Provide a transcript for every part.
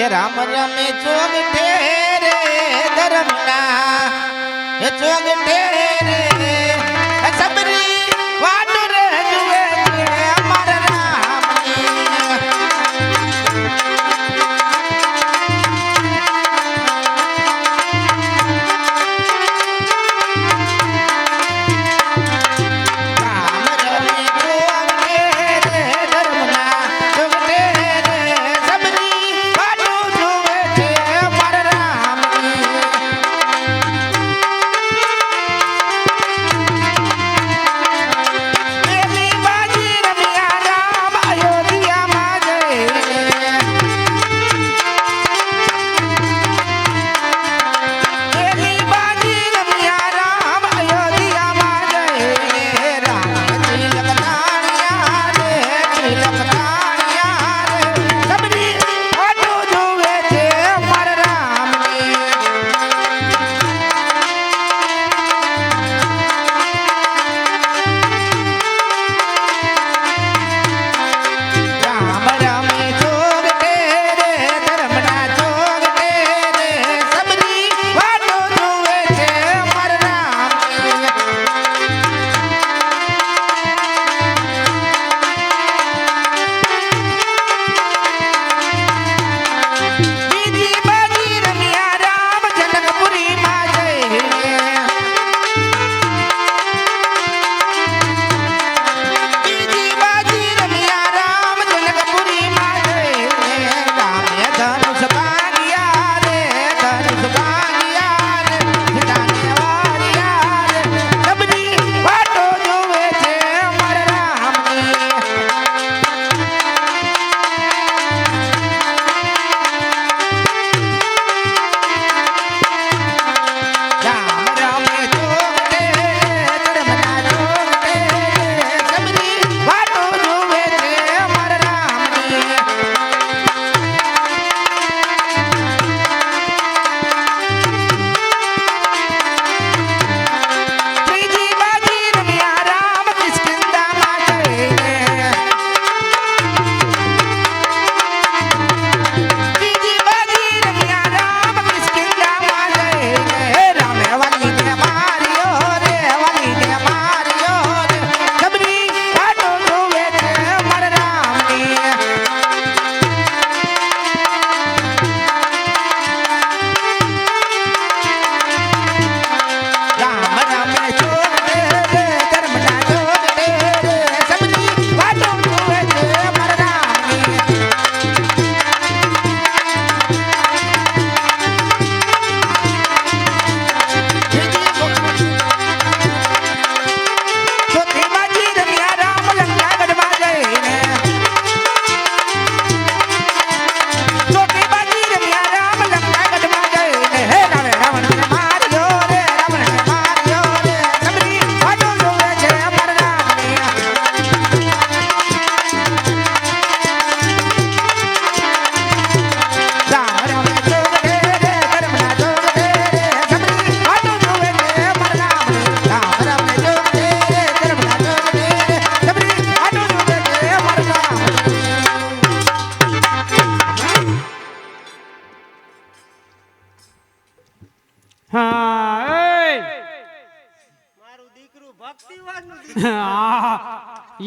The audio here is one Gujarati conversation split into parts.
હે રામ રમે ચોગ ઠેરે ધર્મના હે ચોગ ઠેરે સબરી વાડુ રે જુએ અમાર રામની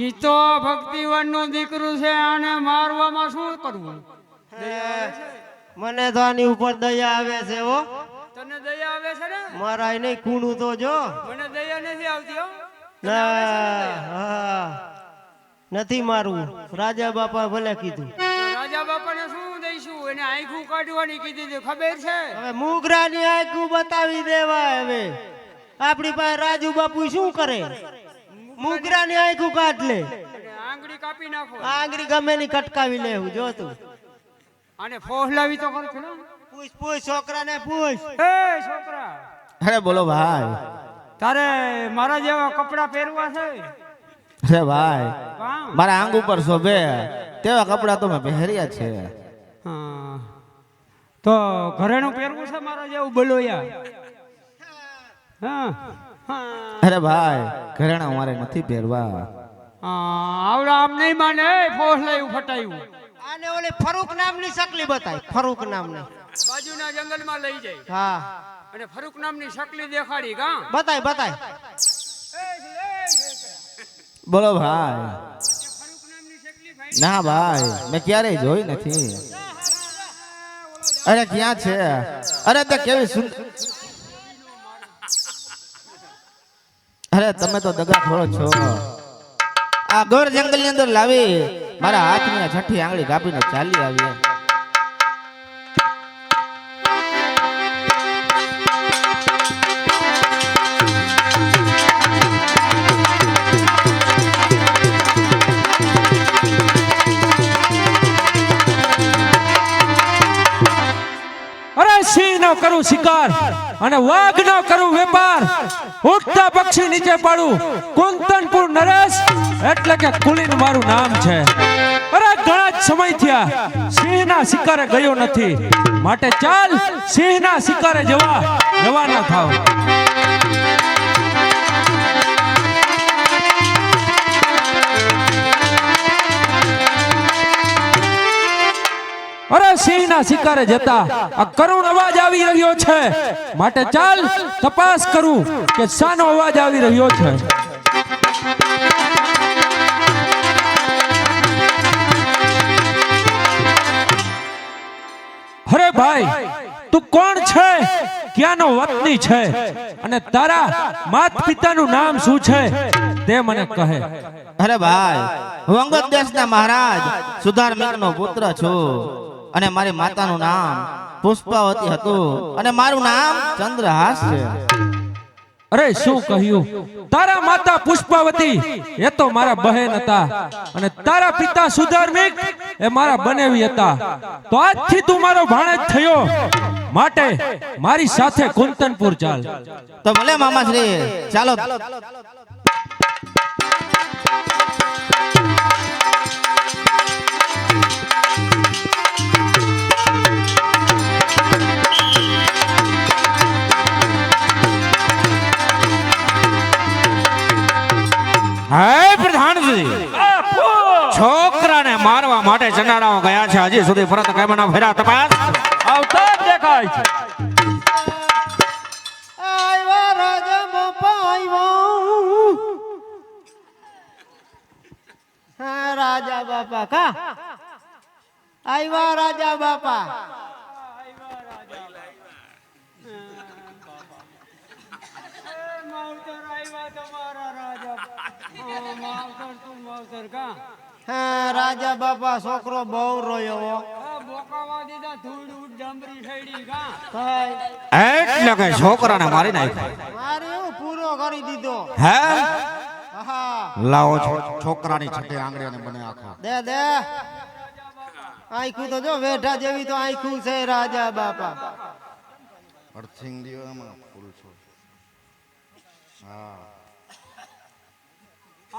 ઈ તો ભક્તિવાન નું દીકરું છે અને મારવામાં શું કરવું? મને તો આની ઉપર દયા આવે છે હો. તને દયા આવે છે ને? મારા નહીં કુણું તો જો. મને દયા નથી આવતી હો. ના નથી મારવું. રાજા બાપા ભલે કીધું. રાજા બાપાને શું દઈશું? એને આંખું કાઢવાની કીધી હતી, ખબર છે? હવે મુગરાની આંખું બતાવી દેવાય. હવે આપણી પાસે રાજુ બાપુ શું કરે? મુગરાની આંખું કાઢ લે, આંગળી કાપી નાખો. આંગળી ગમે ની કટકાવી લેવું જો તું. અને ફોહલાવી તો કર. પૂછ પૂછ છોકરાને પૂછ. એ છોકરા, અરે બોલો ભાઈ. તારે મારા જેવા કપડા પહેરવા છે? અરે ભાઈ, મારા આંગ ઉપર શોભે તેવા કપડા તો મેં પહેર્યા છે. તો ઘરેણું પહેરવું છે મારા જેવું બલોયા? અરે ભાઈ, ઘરેણા અમારે નથી પહેરવા. આવડા આમ નહીં માને, ફોસ લઈ ફટાયું. આને ઓલી ફરૂક નામની શકલી બતાય, ફરૂક નામની. બાજુના જંગલમાં લઈ જાય હા અને ફરૂક નામની શકલી દેખાડી કા બતાય બતાય. બોલો ભાઈ. ફરૂક નામની શકલી ભાઈ ના ભાઈ, મેં ક્યારેય જોઈ નથી. અરે ક્યાં છે? અરે તે કેવી સુંદર. અરે તમે તો દગાખોર છો. આ ગોર જંગલ ની અંદર લાવી મારા હાથની છઠ્ઠી આંગળી કાપીને ચાલી આવી. અરે સિંહ નો કરું શિકાર અને વાઘ નો કરું વેપાર, ઉડતા પક્ષી નીચે પાડું કુંતનપુર નરેશ, એટલે કે કુલીન મારું નામ છે. અરે ઘણા જ સમય થયા સિંહ ના શિકારે ગયો નથી, માટે ચાલ સિંહ ના શિકારે રવાના થાવ. અરે સિંહ ના શિકારે જતા આ કરુણ અવાજ આવી રહ્યો છે, માટે ચાલ તપાસ કરું કે શાનો અવાજ આવી રહ્યો છે. અરે ભાઈ, તું કોણ છે? ક્યાંનો વતની છે? અને તારા માત પિતાનું નામ શું છે તે મને કહે. અરે ભાઈ, હું અંગદ દેશના મહારાજ સુધાર્મિકનો પુત્ર છું અને મારી માતાનું નામ પુષ્પાવતી હતું અને મારું નામ ચંદ્રહાસ છે. અરે શું કહ્યું? તારા માતા પુષ્પાવતી એ તો મારા બહેન હતા અને તારા પિતા સુધાર્મિક એ મારા બનેવી હતા. તો આજથી તું મારો ભાણેજ થયો, માટે મારી સાથે કુંતનપુર ચાલ. તો ભલે મામાશ્રી, ચાલો. હે પ્રધાનજી, છોકરાને મારવા માટે ચંડાળાઓ ગયા છે, હજી સુધી પરત કેમ ના ફેરા? તપાસ આવતા જ દેખાય છે. આયવા રાજા બાપા આયવા. હા રાજા બાપા કા આયવા રાજા બાપા. માવતર આવ્યા તમારા રાજા માવતર તું માવતર કા હા રાજા બાપા, છોકરો બહુ રોયો હો. બોકાવા દીધા ધૂળ ઉડ ડાંબરી છેડી કા ભાઈ એટલે કે છોકરાને મારી નાખ્યો. મારે એવું પૂરો કરી દીધો. હે હા લાવો છોકરાની છઠ્ઠી આંગળીને બને આખા. દે દે. આંખું તો જો વેઢા જેવી તો આંખું છે રાજા બાપા. અર્થિંગ દીવામાં ફૂલ છો. હા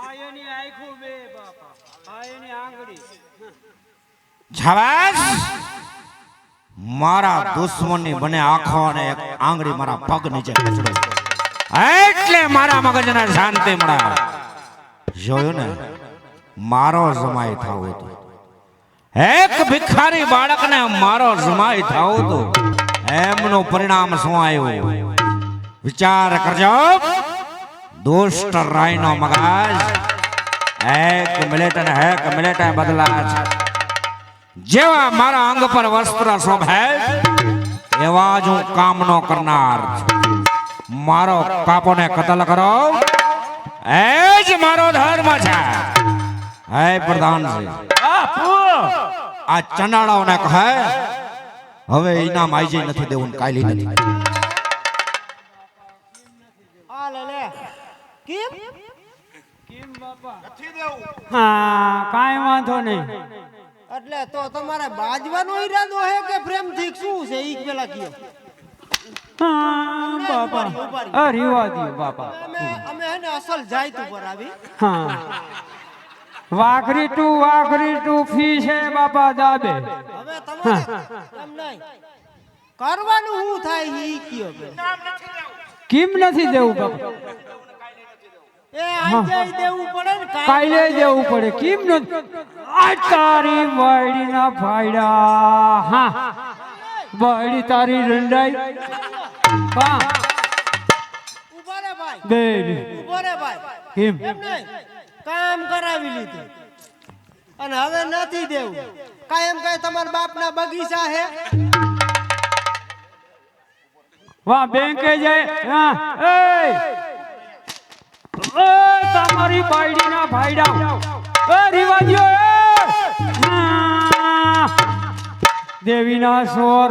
આ એની આંખો બે બાપા, આ એની આંગળી. છાવાસ, મારા દુશ્મનની બને આંખો અને એક આંગળી મારા પગ નીચે કચડો, એટલે મારા મગજને શાંતિ મળે. જોયું ને, મારો જમાઈ થાવ હતો. એક ભિખારી બાળકને મારો જમાઈ થાવ હતો, એમનું પરિણામ શું આવ્યું વિચાર કરજો. દુષ્ટ રાયનો મગજ એક મિનિટ બદલા છે. જેવા મારા અંગ પર વસ્ત્ર શોભે એવા જ હું કામનો કરનાર છું. મારો પાપોને કતલ કરો એ જ મારો ધર્મ છે. હે પ્રધાનજી, આ ચંડાળાઓને કહે હવે ઇનામ આઈ નથી દેવું, કાયલી નથી. આ લે લે. કેમ કેમ બાપા નથી દેવું? હા કાઈ વાંધો નહીં. એટલે તો તમારે બાજવાનો ઈરાદો હે કે પ્રેમથી શું છે ઈ પેલા કયો. હા બાપા, આ રીવા દો બાપા. અમે હે ને અસલ જાયત ઉપર આવી. હા વાઘરી ટુ ફી છે બાપા દાબે. હવે તમારે એમ નહીં કરવાનું શું થાય ઈ કયો. કેમ નથી દેવું બાપા? એ આજે દેવું પડે ને કાલે દેવું પડે. કેમ નથી? આ તારી બાયડીના ફાયડા હા બાયડી તારી રંડાઈ હા ઉભો રે ભાઈ બેન ઉભો રે ભાઈ કેમ એમ નહીં કામ કરાવી લીધું અને હવે નથી દેવું કાયમ કઈ તમારા બાપના બગીચા હે વાહ બેંકે જાય હા એ તમારી બાયડીના ફાયડા એ રિવાજીઓ દેવીના સોર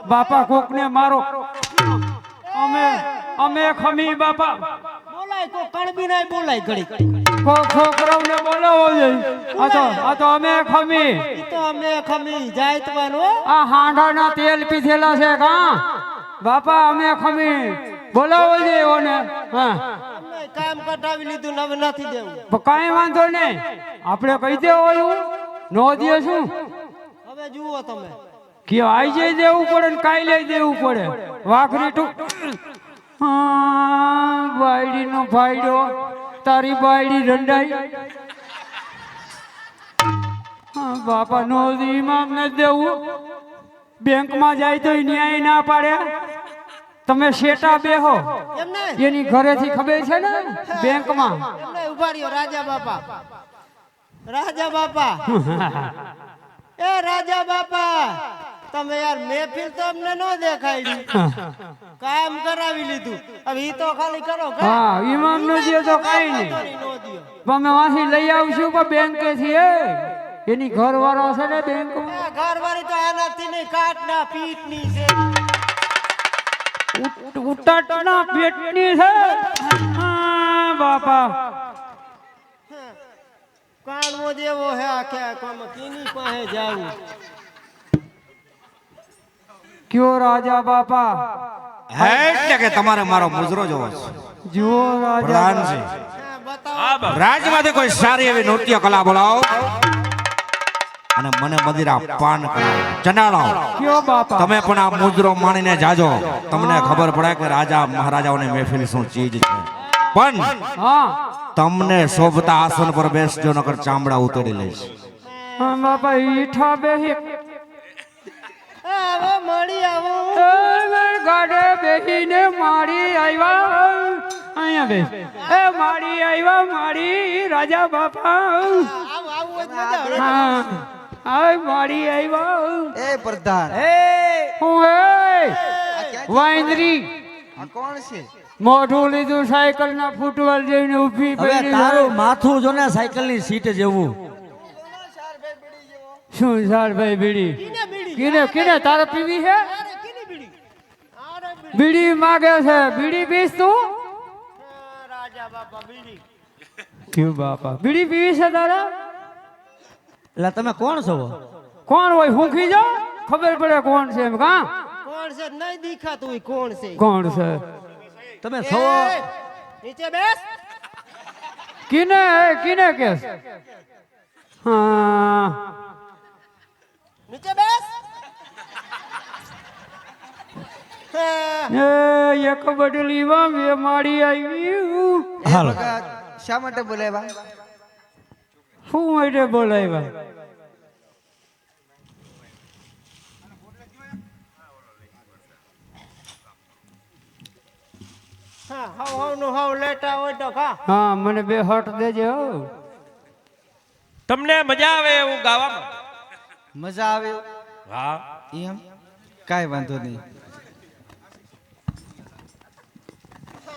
બાપા કોકને મારો અમે ખમી બાપા બોલાય કો કણબી નાય બોલાય ઘડી છોકરાઓને બોલાવો જોઈએ આ તો અમે ખમી ઈ તો અમે ખમી જાય તમારો આ હાંડાના તેલ પીધેલા છે કા બાપા અમે ખમી બોલાવો જોઈએ ઓને હા અમે કામ કટાવી લીધું ને હવે નથી દેવું કાંઈ વાંધો નહીં આપણે કહી દે ઓલું નો દે શું હવે જુઓ તમે કે આઈ જઈ દેવું પડે ને કાઈ લઈ દેવું પડે વાખરી ટુ હા બાયડી નો ફાયડો તારી બાયડી રંડાઈ હા બાપા નો ઇમામ ને દેવું બેંકમાં જાય તો ન્યાય ના પાડે તમે શેટા બેહો એમ ને એની ઘરેથી ખબર છે ને બેંકમાં એમ ને ઉભા રહ્યો રાજા બાપા એ રાજા બાપા તમે યાર મહેફિલ તો અમને ન દેખાડી કામ કરાવી લીધું હવે ઈ તો ખાલી કરો હા ઇમામ નો દે તો કાઈ નહીં અમે વાંથી લઈ આવશું પણ બેંકે થી એની ઘરવાળો છે ને બેંકમાં ઘરવાળી તો આનાથી નહીં કાટના પીઠની છે ઉટાટના પેટની છે હા બાપા કાણવો જેવો હે આખે આખામાં કીની પાસે જાવું કયો રાજા બાપા એટલે કે તમારે મારો મુજરો જોવો છે જુઓ રાજા પ્રધાનજી હા, બતાવો રાજમાંથી કોઈ સારી એવી નૃત્ય કલા બોલાવો અને મને મદિરા પાન કરાવો ચનાળો કયો બાપા તમે પણ આ મુજરો માણીને જાજો તમને ખબર પડે કે રાજા મહારાજાઓની મહેફિલ શું ચીજ છે પણ હા તમને શોભતા આસન પર બેસજો નકર ચામડા ઉતરી લઈશ હા બાપા ઈઠા બેહી હવે મળી આવું ગાડે બેહીને મારી આવ્યા અહીંયા બે એ મારી આવ્યા મારી રાજા બાપા આવું આવું જ મજા આવે. હા આય મારી આવ્યા એ પ્રધાન હું એ વાંદરી આ કોણ છે મોઢું લીધું સાયકલ ના ફૂટવાલ જઈને ઊભી હવે પડી તારું માથું જો ને સાયકલ ની સીટ જેવું શું સારભાઈ બીડી કીને બીડી કિને કિને તારે પીવી છે અરે કીની બીડી અરે બીડી બીડી માગે છે બીડી પીસ તું રાજા બાપા બીડી ક્યું બાપા બીડી પીવી છે તારે એટલે તમે કોણ છો કોણ હોય હુંખી જાઓ ખબર પડે કોણ છે એમ કા કોણ છે નહીં દેખાતું હોય કોણ છે કોણ છે તમે છો એ, નીચે બેસ કિને કિને કેસ હા નીચે બેસ હા, એ એક બદલીમાં બે માડી આવી હાલો શા માટે બોલાવ્યા શું માટે બોલાવ્યા હા હાવ નું હાવ લેટા હોય તો ખા હા મને બે હટ દેજે હો તમને મજા આવે એવું ગાવામાં મજા આવે હા એમ કાઈ વાંધો નહીં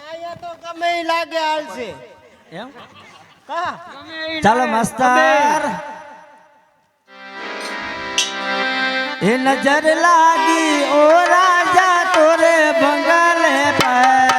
અહીંયા તો ગમે ઈ લાગે હાલશે એમ કા ચાલો માસ્તર એ નજર લાગી ઓ રાજા તોરે બંગાલે રાજા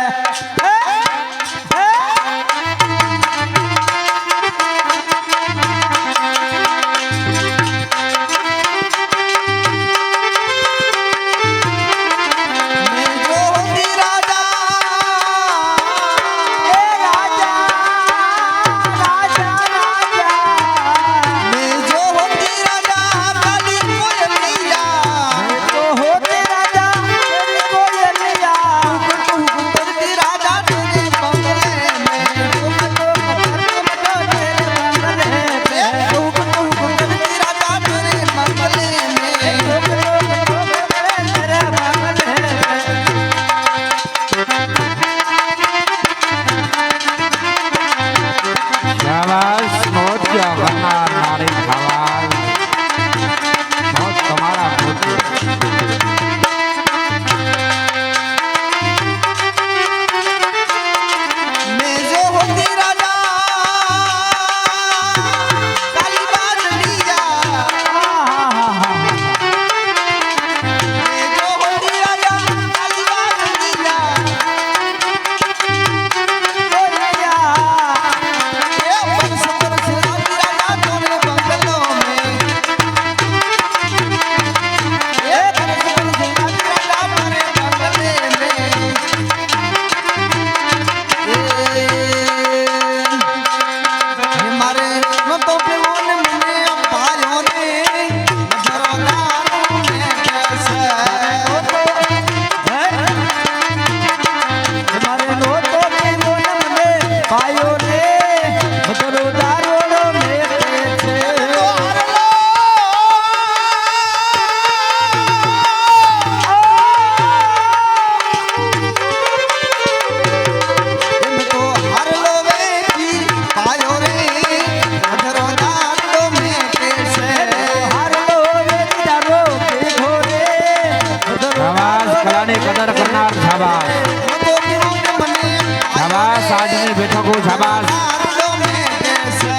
ઠગુ શાબાશ મારડો મેટે છે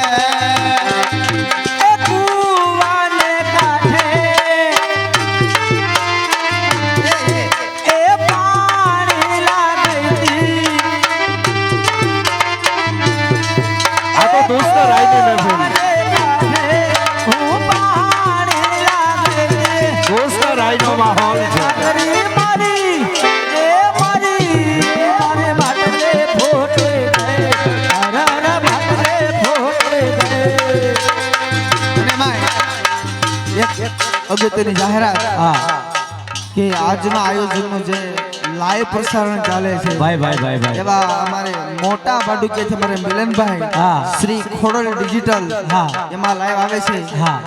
એ કુવાને કાંઠે એ પાણી લાગતી આ તો દોસ્ત રાયની મહેફિલ હું પાણી લાગતી દોસ્ત રાયનો માહોલ છે મારી મારી એ મારી મારે બાટલે ફોટે ગયે અરર બાટલે ફોટે ગયે અને માય એક અગત્યની જાહેરાત કે આજના આયોજનનું જે લાઈવ પ્રસારણ ચાલે છે ભાઈ એવા અમારે મોટા ભાડુકે છે અમારે મિલનભાઈ હા. શ્રી ખોડલ ડિજિટલ હા. એમાં લાઈવ આવે છે હા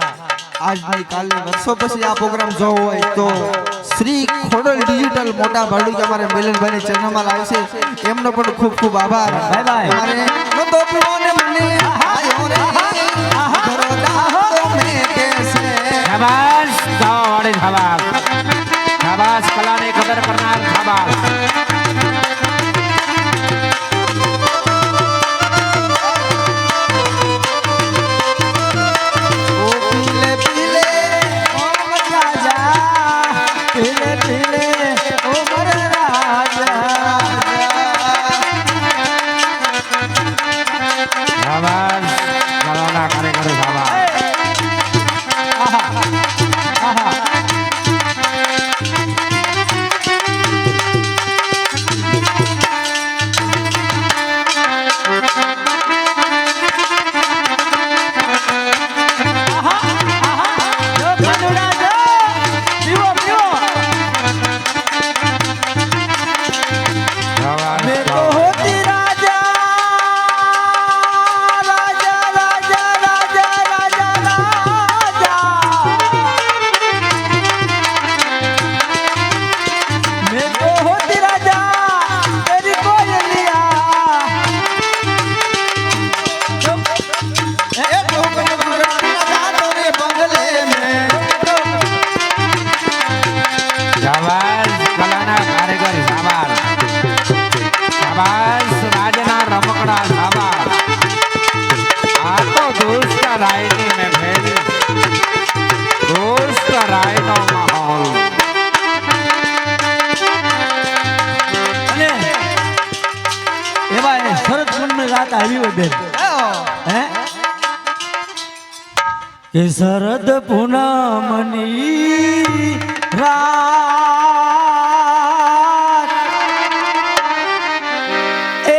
આજની કાલે વર્ષો પછી આ પ્રોગ્રામ જોવો હોય તો શ્રી ખોડલ ડિજિટલ મોટા ભાડુકે અમારે મિલનભાઈની ચેનલમાં લાવે છે એમનો પણ ખૂબ ખૂબ આભાર બાય બાય. અમારે નતો પીવોને મને આયો રે ઘરોડા તો મેટે છે શાબાશ ગાવા વાળી શાબાશ શાબાશ કલાની કદર કરનાર શાબાશ ઓ પીલે પીલે ઓમ રાજા પીલે પીલે ઓમ રાજા શાબાશ કલાના કાર્યકરો શાબાશ શાબાશ मैं तो होती राजा राजा राजा राजा राजा राजा मैं तो होती राजा तेरी कोयलिया ए ठोकर गुजरात रे बंगले में શાબાશ કલાના કારીગર શાબાશ શાબાશ રાજના રમકડા શાબાશ આ તો દોસ્ત રાયની મહેફિલ દોસ્ત રાયનો માહોલ અને એવા શરદ પૂનમની રાત આવી હોય બેન હે કે શરદ પૂનમની રાત એ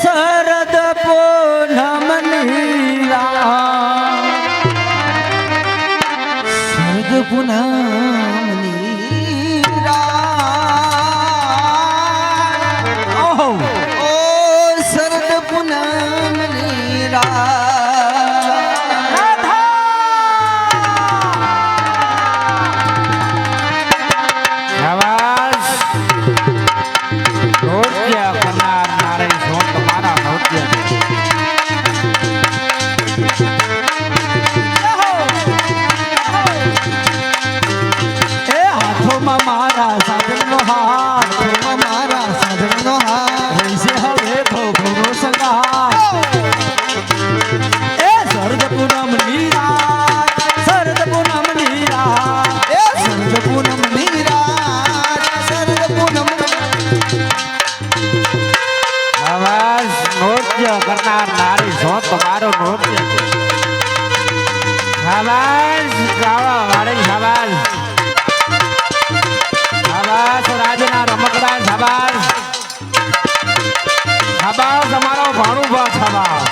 શરદ પૂનમની રાત શરદ પૂનમની રાત ઓહો ઓ શરદ પૂનમની રાત શાબાશ નૃત્ય કરનાર નારી શું તમારા નૃત્ય એ હાથોમાં મારા સાધનનો હાથ હાથમાં મારા સાધનનો હાથ રહેશે હવે ભોગનો સંગાર એ શરદ પૂનમની રાત શરદ પૂનમની રાત એ શરદ પૂનમની રાત શરદ પૂનમ શાબાશ નૃત્ય કરનાર નારી શું તમારું નૃત્ય શાબાશ ગાવા વાળી શાબાશ શાબાશ રાજના રમકડા શાબાશ શાબાશ અમારો ભાણુભા શાબાશ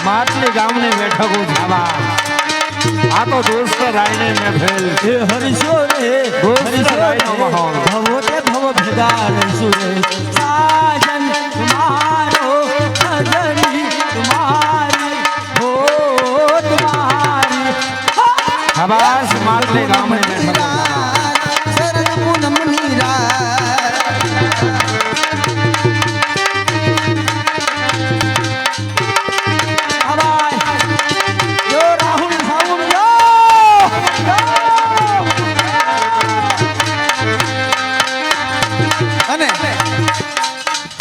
માટલી ગામની બેઠકો શાબાશ આ તો દોસ્ત રાયની મહેફિલ એ હરિશો રે દોસ્ત હરિશો રાયનો રે માહોલ ભવો તે ભવ ભેગા રહીશું રે સાજન તુમારો સજની તુમારી હો તુમારી શાબાશ માટલી ગામની બેઠકો રાત શરદ પૂનમની રાત આવાય જો રાહુલ સાઉન્ડ જો અને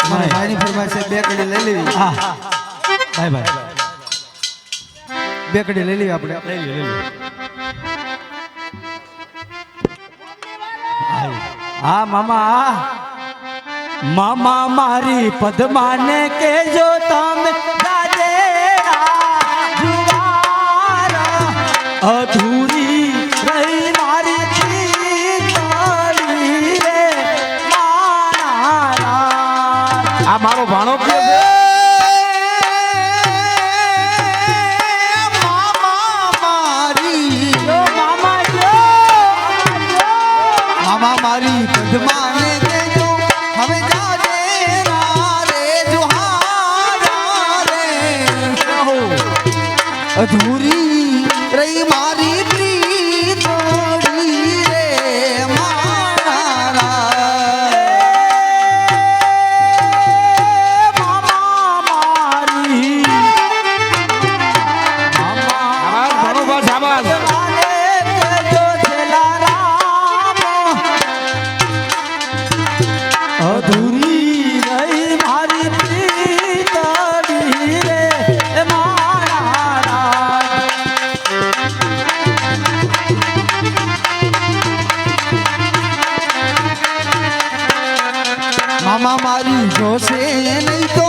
મારા ભાઈની ફરમાઈશ છે બે કડી લઈ લેવી હા બાય બાય બેકડી લઈ લઈએ આપણે લઈ લે હા મામા મામા મારી પદ્માને કેજો તમે અધૂરી રહી મારી ચીતળી રે મારા આ મારો ભાણો કયો છે મામા મારી પદ્માને કેજો હવે જાજે રે જુહારા રે અધૂરી રહી મારી પ્રીતોડી રે મારા અધૂરી રહી મારી પ્રીતળી રે મારા મામા મારી જોશે નહીં તો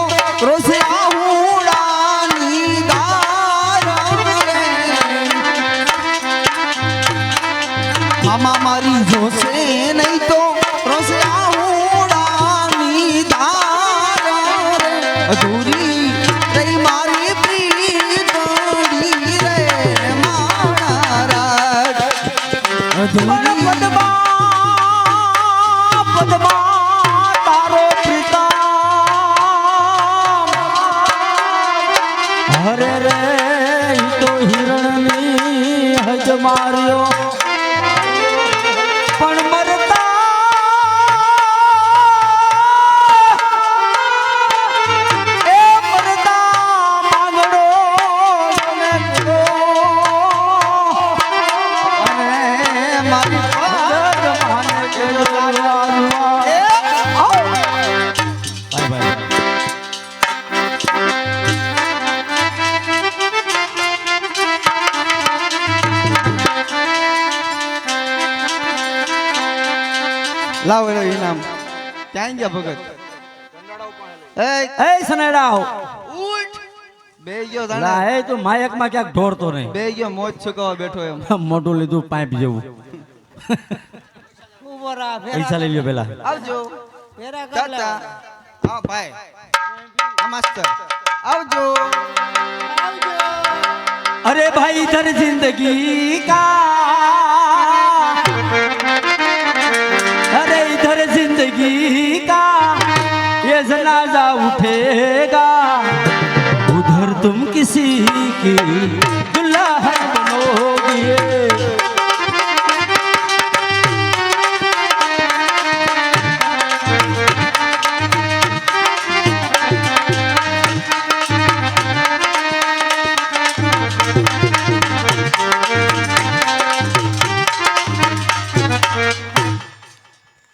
રોશે આહુડાની દાર રે મામા મારી જોશે નહીં તો રોશે આહુડાની દાર રે અધૂરી રહી મારી પ્રીતળી રે મારા અધૂરી પદ્મા તારો પ્રીતમ હરે રે ઈ તો હિરણની હજ માર્યો પણ મરતા એ મરતા માંગડો મને કીધો અને મારી પદ્માને કેજો લાવ એનો ઇનામ ક્યાં ગયા ભગત એ સનેડાઓ બે ગયો તાણે. લા એ તું માયકમાં ક્યાંક ઢોરતો નહીં બે ગયો મોજ છુકાવા બેઠો એમ મોટું લીધું પાઇપ જેવું ઉભો રહા, પૈસા લઈ લ્યો પેલા આવજો ફેરા કર લે. ટાટા હા ભાઈ હા માસ્ટર આવજો આવજો. अरे भाई इधर जिंदगी का अरे इधर जिंदगी का ये जनाजा उठेगा उधर तुम किसी की दुल्हन बनोगे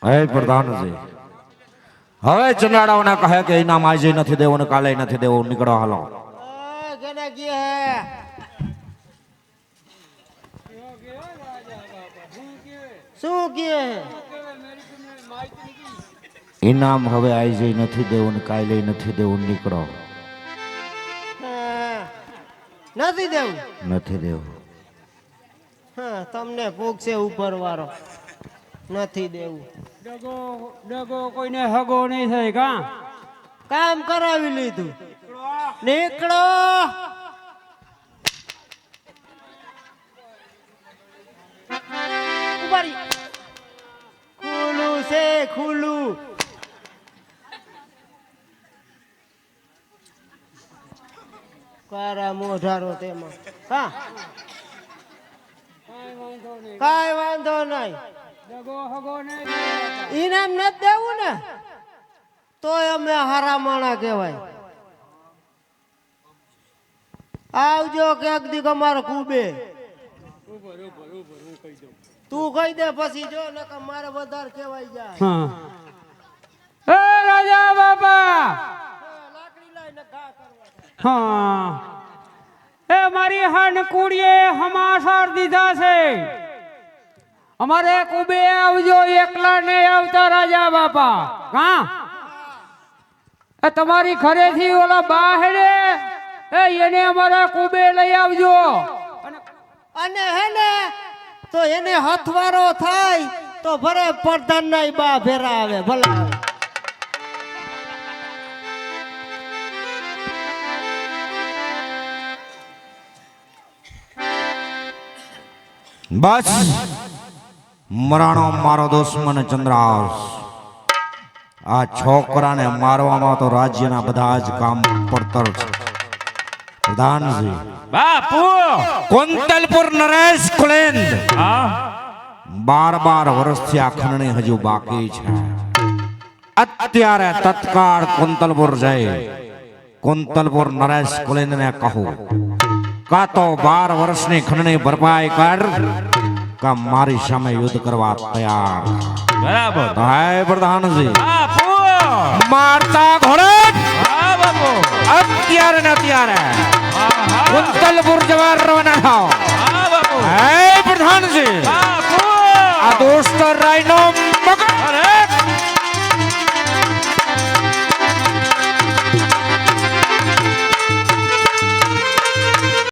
હે પ્રધાનજી હવે ચંડાળાઓને કહે કે ઇનામ આજે નથી દેવું ને કાલે નથી દેવું નીકળો હાલો ઓય, કેને કહે હે? શું કહે હે? ઇનામ હવે આજે નથી દેવું ને કાલે નથી દેવું નીકળો હા, નથી દેવું. નથી દેવું હા, તમને ભૂખ છે ઉપર વાળો, નથી દેવું. ડગો કોઈને હગો નહીં થાય કા કામ કરાવી લીધું, નીકળો. ઉભા રહી. ખુલ્લું છે, ખુલ્લું. કારા મોઢારો તેમાં હા, કાંઈ વાંધો નહીં. ડગો હગો નહીં ઇનામ નથી દેવું ને તોય અમે હારા માણા કહેવાય. આવજો ક્યાંક દી અમારે કુબે. તું કહી દે પછી જો ને મારે વધારે કહેવાય જાય. હા એ રાજા બાપા લાકડી હા એ મારી હનકુડીએ હમાસાર દીધા છે. અમારે કુબે આવજો, એકલા ને આવતા રાજા બાપા. કા એ તમારી ઘરેથી ઓલા બાહેડે એને અમારા કુબે લઈ આવજો. અને હે ને તો એને હથવારો થાય તો ભરે પ્રધાન ના બા ભેરા આવે ભલા આવે. બસ મરાણો મારો દુશ્મન ચંદ્રાસ. આ છોકરાને મારવામાં તો રાજ્યના બધા જ કામ પડતર છે. પ્રધાનજી, બાપુ કુંતલપુર નરેશ કુલેન્દ હા 12 વર્ષથી આ ખંડણી હજુ બાકી છે. અત્યારે તત્કાળ કુંતલપુર જઈ કુંતલપુર નરેશ કુલેન્દને કહું, કા તો 12 વર્ષની ખંડણી ભરપાઈ કર, કા મારી સામે યુદ્ધ કરવા તૈયાર. બરાબર હાય પ્રધાનજી, બાપુ મારતા ઘોડે હા બાપુ અત્યારે ને અત્યારે હા કુંતલપુર જવા રવાના થાઓ. હા બાપુ હાય પ્રધાનજી, બાપુ આ દોસ્ત રાયનો મગજ અરે